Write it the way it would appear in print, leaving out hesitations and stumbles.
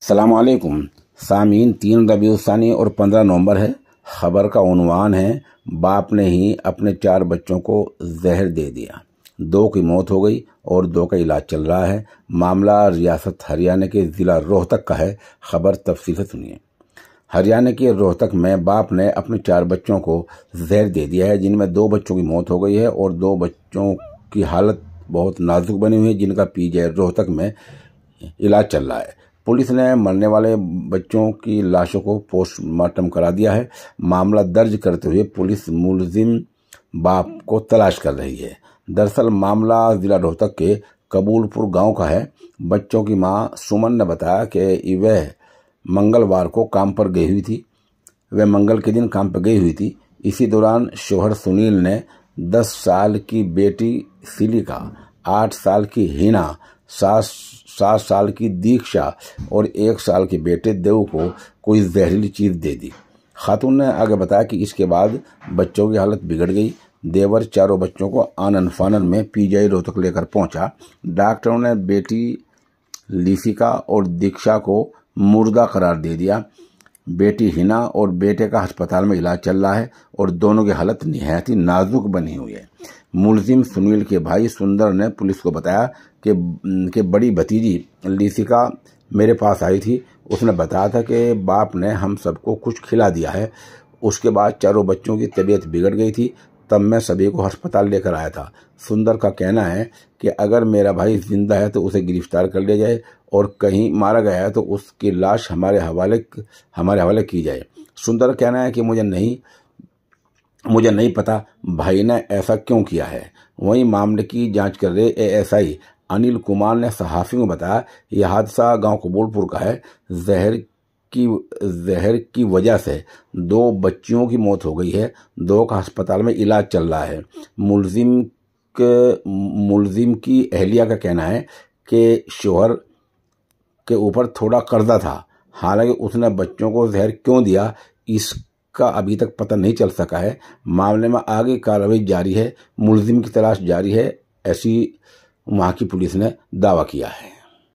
सलामुअलैकुम सामीन। 3 रबीउल सानी और 15 नवंबर है। खबर का उन्वान है, बाप ने ही अपने 4 बच्चों को जहर दे दिया। 2 की मौत हो गई और 2 का इलाज चल रहा है। मामला रियासत हरियाणा के ज़िला रोहतक का है। खबर तफसील से सुनिए। हरियाणा के रोहतक में बाप ने अपने 4 बच्चों को जहर दे दिया है, जिनमें 2 बच्चों की मौत हो गई है और 2 बच्चों की हालत बहुत नाजुक बनी हुई है, जिनका पीजीआई रोहतक में इलाज चल रहा है। पुलिस ने मरने वाले बच्चों की लाशों को पोस्टमार्टम करा दिया है। मामला दर्ज करते हुए पुलिस मुलजिम बाप को तलाश कर रही है। दरअसल मामला जिला रोहतक के कबूलपुर गांव का है। बच्चों की मां सुमन ने बताया कि वह मंगलवार को काम पर गई हुई थी। वह मंगल के दिन काम पर गई हुई थी। इसी दौरान शोहर सुनील ने 10 साल की बेटी सिलिका, 8 साल की हिना, 7 साल की दीक्षा और 1 साल के बेटे देव को कोई जहरीली चीज दे दी। खातून ने आगे बताया कि इसके बाद बच्चों की हालत बिगड़ गई। देवर चारों बच्चों को आनन फानन में पीजीआई रोहतक लेकर पहुंचा। डॉक्टरों ने बेटी लिसिका और दीक्षा को मुर्दा करार दे दिया। बेटी हिना और बेटे का अस्पताल में इलाज चल रहा है और दोनों की हालत निहायत ही नाजुक बनी हुई है। मुलजिम सुनील के भाई सुंदर ने पुलिस को बताया कि बड़ी भतीजी लिसिका मेरे पास आई थी। उसने बताया था कि बाप ने हम सबको कुछ खिला दिया है। उसके बाद चारों बच्चों की तबीयत बिगड़ गई थी, तब मैं सभी को अस्पताल लेकर आया था। सुंदर का कहना है कि अगर मेरा भाई जिंदा है तो उसे गिरफ्तार कर लिया जाए और कहीं मारा गया है तो उसकी लाश हमारे हवाले की जाए। सुंदर का कहना है कि मुझे नहीं पता भाई ने ऐसा क्यों किया है। वहीं मामले की जांच कर रहे एएसआई अनिल कुमार ने सहाफियों को बताया, यह हादसा गांव कबूलपुर का है। जहर की वजह से 2 बच्चियों की मौत हो गई है। 2 का अस्पताल में इलाज चल रहा है। मुलजिम की अहलिया का कहना है कि शोहर के ऊपर थोड़ा कर्जा था। हालांकि उसने बच्चों को जहर क्यों दिया, इसका अभी तक पता नहीं चल सका है। मामले में आगे कार्रवाई जारी है। मुलजिम की तलाश जारी है, ऐसी वहां की पुलिस ने दावा किया है।